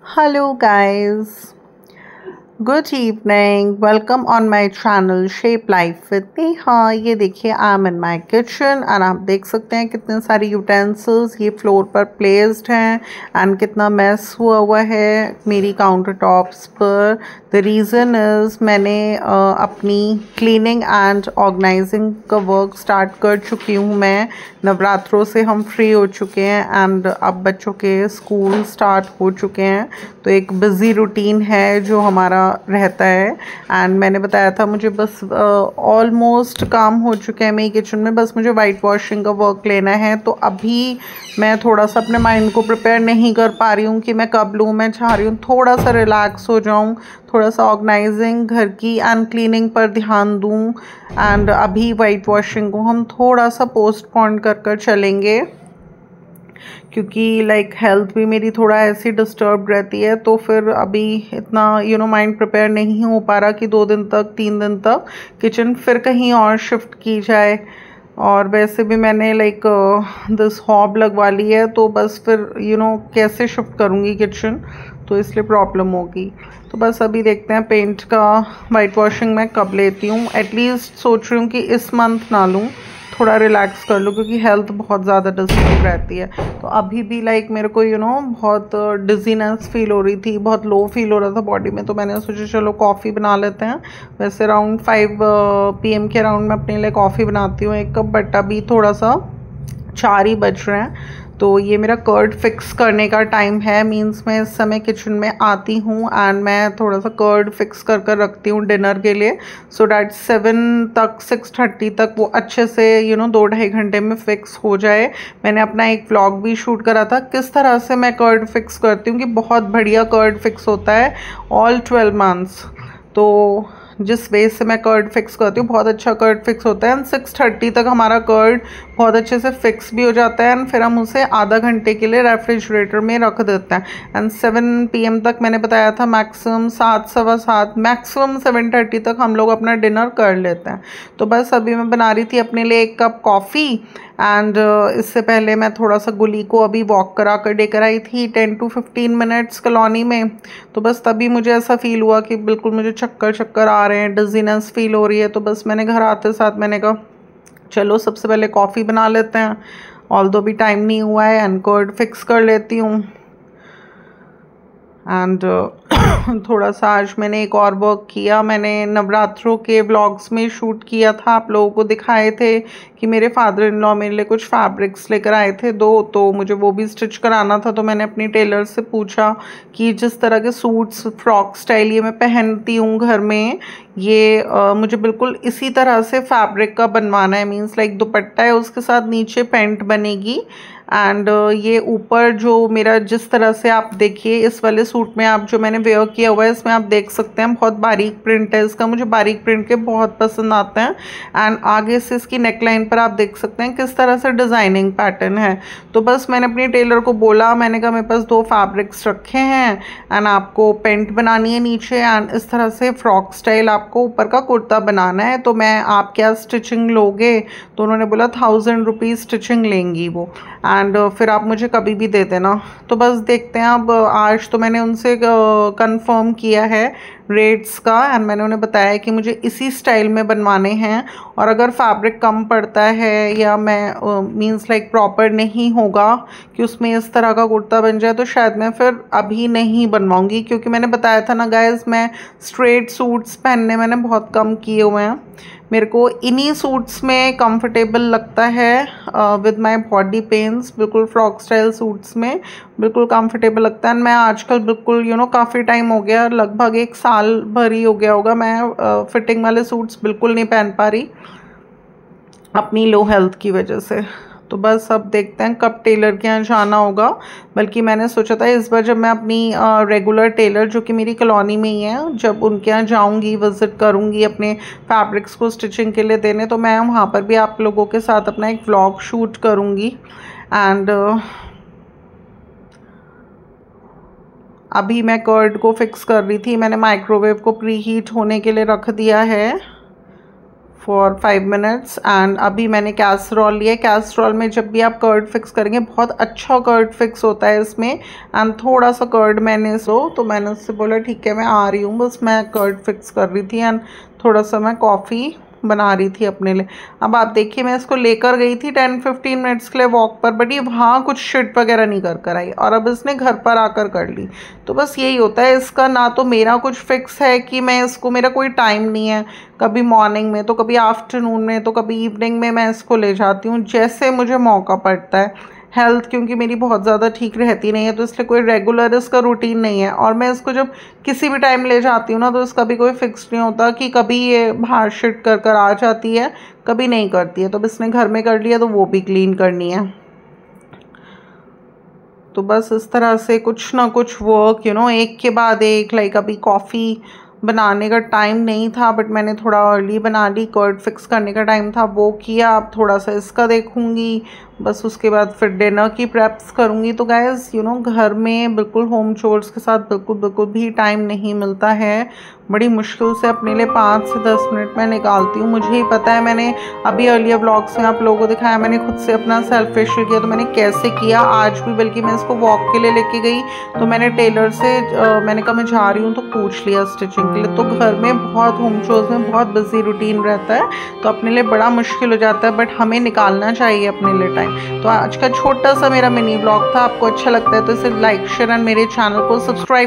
Hello, guys. Good evening. Welcome on my channel Shape Life with Neha। ये देखिए I am in my kitchen and आप देख सकते हैं कितने सारे यूटेंसिल्स ये फ्लोर पर प्लेस्ड हैं एंड कितना मेस हुआ है मेरी काउंटर टॉप्स पर। द रीज़न इज़ मैंने अपनी क्लीनिंग एंड ऑर्गेनाइजिंग का वर्क स्टार्ट कर चुकी हूँ। मैं नवरात्रों से हम फ्री हो चुके हैं एंड अब बच्चों के स्कूल स्टार्ट हो चुके हैं, तो एक बिज़ी रूटीन है जो हमारा रहता है। एंड मैंने बताया था मुझे बस ऑलमोस्ट काम हो चुके हैं मेरी किचन में, बस मुझे वाइट वॉशिंग का वर्क लेना है। तो अभी मैं थोड़ा सा अपने माइंड को प्रिपेयर नहीं कर पा रही हूँ कि मैं कब लूँ। मैं चाह रही हूँ थोड़ा सा रिलैक्स हो जाऊँ, थोड़ा सा ऑर्गेनाइजिंग घर की एंड क्लीनिंग पर ध्यान दूँ। एंड अभी वाइट वॉशिंग को हम थोड़ा सा पोस्टपोन कर चलेंगे क्योंकि हेल्थ भी मेरी थोड़ा ऐसी डिस्टर्ब रहती है। तो फिर अभी इतना माइंड प्रिपेयर नहीं हो पा रहा कि 2 दिन तक 3 दिन तक किचन फिर कहीं और शिफ्ट की जाए। और वैसे भी मैंने दिस हॉब लगवा ली है, तो बस फिर कैसे शिफ्ट करूँगी किचन, तो इसलिए प्रॉब्लम होगी। तो बस अभी देखते हैं पेंट का वाइट वॉशिंग मैं कब लेती हूँ। एटलीस्ट सोच रही हूँ कि इस मंथ ना लूँ, थोड़ा रिलैक्स कर लूँ क्योंकि हेल्थ बहुत ज़्यादा डिस्टर्ब रहती है। तो अभी भी मेरे को बहुत डिजीनेस फील हो रही थी, बहुत लो फील हो रहा था बॉडी में। तो मैंने सोचा चलो कॉफ़ी बना लेते हैं। वैसे अराउंड 5 PM के अराउंड मैं अपने लिए कॉफ़ी बनाती हूँ 1 कप, बट अभी थोड़ा सा 4 ही बज रहे हैं। तो ये मेरा कर्ड फिक्स करने का टाइम है। मींस मैं इस समय किचन में आती हूँ एंड मैं थोड़ा सा कर्ड फिक्स कर रखती हूँ डिनर के लिए, सो डैट 7 तक 6:30 तक वो अच्छे से 2-2.5 घंटे में फिक्स हो जाए। मैंने अपना एक व्लॉग भी शूट करा था किस तरह से मैं कर्ड फिक्स करती हूँ कि बहुत बढ़िया कर्ड फिक्स होता है ऑल 12 मंथ्स। तो जिस वे से मैं कर्ड फिक्स करती हूँ बहुत अच्छा कर्ड फिक्स होता है एंड 6:30 तक हमारा कर्ड बहुत अच्छे से फिक्स भी हो जाता है एंड फिर हम उसे आधा घंटे के लिए रेफ्रिजरेटर में रख देते हैं। एंड 7 PM तक मैंने बताया था, मैक्सिमम 7, सवा 7, मैक्सिमम 7:30 तक हम लोग अपना डिनर कर लेते हैं। तो बस अभी मैं बना रही थी अपने लिए 1 कप कॉफ़ी एंड इससे पहले मैं थोड़ा सा गुली को अभी वॉक करा कर देकर आई थी 10 to 15 मिनट्स कॉलोनी में। तो बस तभी मुझे ऐसा फील हुआ कि बिल्कुल मुझे चक्कर चक्कर आ रहे हैं, डिजीनेस फील हो रही है। तो बस मैंने घर आते साथ मैंने कहा चलो सबसे पहले कॉफ़ी बना लेते हैं, ऑल्दो भी टाइम नहीं हुआ है, एंड कर्ड फिक्स कर लेती हूँ। एंड थोड़ा सा आज मैंने एक और वर्क किया। मैंने नवरात्रों के व्लॉग्स में शूट किया था, आप लोगों को दिखाए थे कि मेरे फादर इन लॉ मेरे लिए कुछ फैब्रिक्स लेकर आए थे 2, तो मुझे वो भी स्टिच कराना था। तो मैंने अपनी टेलर से पूछा कि जिस तरह के सूट्स फ्रॉक स्टाइल ये मैं पहनती हूँ घर में, ये मुझे बिल्कुल इसी तरह से फैब्रिक का बनवाना है। मीन्स दुपट्टा है, उसके साथ नीचे पैंट बनेगी एंड ये ऊपर जो मेरा जिस तरह से आप देखिए इस वाले सूट में आप जो मैंने वेयर किया हुआ है इसमें आप देख सकते हैं बहुत बारीक प्रिंट है इसका, मुझे बारीक प्रिंट के बहुत पसंद आते हैं। एंड आगे से इसकी नेकलाइन पर आप देख सकते हैं किस तरह से डिज़ाइनिंग पैटर्न है। तो बस मैंने अपनी टेलर को बोला, मैंने कहा मेरे पास 2 फैब्रिक्स रखे हैं एंड आपको पेंट बनानी है नीचे एंड इस तरह से फ्रॉक स्टाइल आपको ऊपर का कुर्ता बनाना है, तो मैं आप क्या स्टिचिंग लोगे? तो उन्होंने बोला 1000 रुपीज़ स्टिचिंग लेंगी वो, एंड फिर आप मुझे कभी भी दे देना। तो बस देखते हैं। अब आज तो मैंने उनसे कंफर्म किया है रेट्स का एंड मैंने उन्हें बताया कि मुझे इसी स्टाइल में बनवाने हैं, और अगर फैब्रिक कम पड़ता है या मैं मींस प्रॉपर नहीं होगा कि उसमें इस तरह का कुर्ता बन जाए, तो शायद मैं फिर अभी नहीं बनवाऊंगी। क्योंकि मैंने बताया था ना गाइस, मैं स्ट्रेट सूट्स पहनने मैंने बहुत कम किए हुए हैं। मेरे को इन्हीं सूट्स में कंफर्टेबल लगता है विद माय बॉडी पेन्स, बिल्कुल फ्रॉक स्टाइल सूट्स में बिल्कुल कंफर्टेबल लगता है। मैं आजकल बिल्कुल काफ़ी टाइम हो गया, लगभग 1 साल भर ही हो गया होगा, मैं फिटिंग वाले सूट्स बिल्कुल नहीं पहन पा रही अपनी लो हेल्थ की वजह से। तो बस अब देखते हैं कब टेलर के यहाँ जाना होगा। बल्कि मैंने सोचा था इस बार जब मैं अपनी रेगुलर टेलर जो कि मेरी कॉलोनी में ही है, जब उनके यहाँ जाऊंगी, विज़िट करूंगी अपने फैब्रिक्स को स्टिचिंग के लिए देने, तो मैं वहाँ पर भी आप लोगों के साथ अपना एक व्लॉग शूट करूंगी। एंड अभी मैं कर्ड को फिक्स कर रही थी। मैंने माइक्रोवेव को प्री हीट होने के लिए रख दिया है फॉर 5 मिनट्स। एंड अभी मैंने कैसरोल लिया। कैसरोल में जब भी आप कर्ड फिक्स करेंगे बहुत अच्छा कर्ड फिक्स होता है इसमें। एंड थोड़ा सा कर्ड मैंने तो मैंने उससे बोला ठीक है मैं आ रही हूँ, बस मैं कर्ड फिक्स कर रही थी एंड थोड़ा सा मैं कॉफ़ी बना रही थी अपने लिए। अब आप देखिए मैं इसको लेकर गई थी 10-15 मिनट्स के लिए वॉक पर, बट ये वहाँ कुछ शिट वगैरह नहीं कर आई और अब इसने घर पर आकर कर ली। तो बस यही होता है इसका, ना तो मेरा कुछ फिक्स है कि मैं इसको, मेरा कोई टाइम नहीं है, कभी मॉर्निंग में तो कभी आफ्टरनून में तो कभी इवनिंग में मैं इसको ले जाती हूँ जैसे मुझे मौका पड़ता है। हेल्थ क्योंकि मेरी बहुत ज़्यादा ठीक रहती नहीं है तो इसलिए कोई रेगुलर इसका रूटीन नहीं है। और मैं इसको जब किसी भी टाइम ले जाती हूँ ना तो इसका भी कोई फिक्स नहीं होता कि कभी ये बाहर शिट कर आ जाती है, कभी नहीं करती है। तो अब इसने घर में कर लिया तो वो भी क्लीन करनी है। तो बस इस तरह से कुछ ना कुछ वर्क एक के बाद एक। लाइक अभी कॉफ़ी बनाने का टाइम नहीं था बट मैंने थोड़ा अर्ली बना ली, कर्ड फिक्स करने का टाइम था वो किया। अब थोड़ा सा इसका देखूँगी, बस उसके बाद फिर डिनर की प्रेप्स करूँगी। तो गाइस घर में बिल्कुल होम चोर्स के साथ बिल्कुल भी टाइम नहीं मिलता है। बड़ी मुश्किल से अपने लिए 5 से 10 मिनट मैं निकालती हूँ। मुझे ही पता है, मैंने अभी अर्लियर व्लॉग्स में आप लोगों को दिखाया मैंने खुद से अपना सेल्फ फेशियल किया तो मैंने कैसे किया। आज भी बल्कि मैं इसको वॉक के लिए लेके गई तो मैंने टेलर से मैंने कहा मैं जा रही हूँ तो पूछ लिया स्टिचिंग के लिए। तो घर में बहुत होम चोर्स में बहुत बिजी रूटीन रहता है तो अपने लिए बड़ा मुश्किल हो जाता है, बट हमें निकालना चाहिए अपने लिए टाइम। तो आज का छोटा सा मेरा मिनी ब्लॉग था, आपको अच्छा लगता है तो इसे लाइक शेयर एंड मेरे चैनल को सब्सक्राइब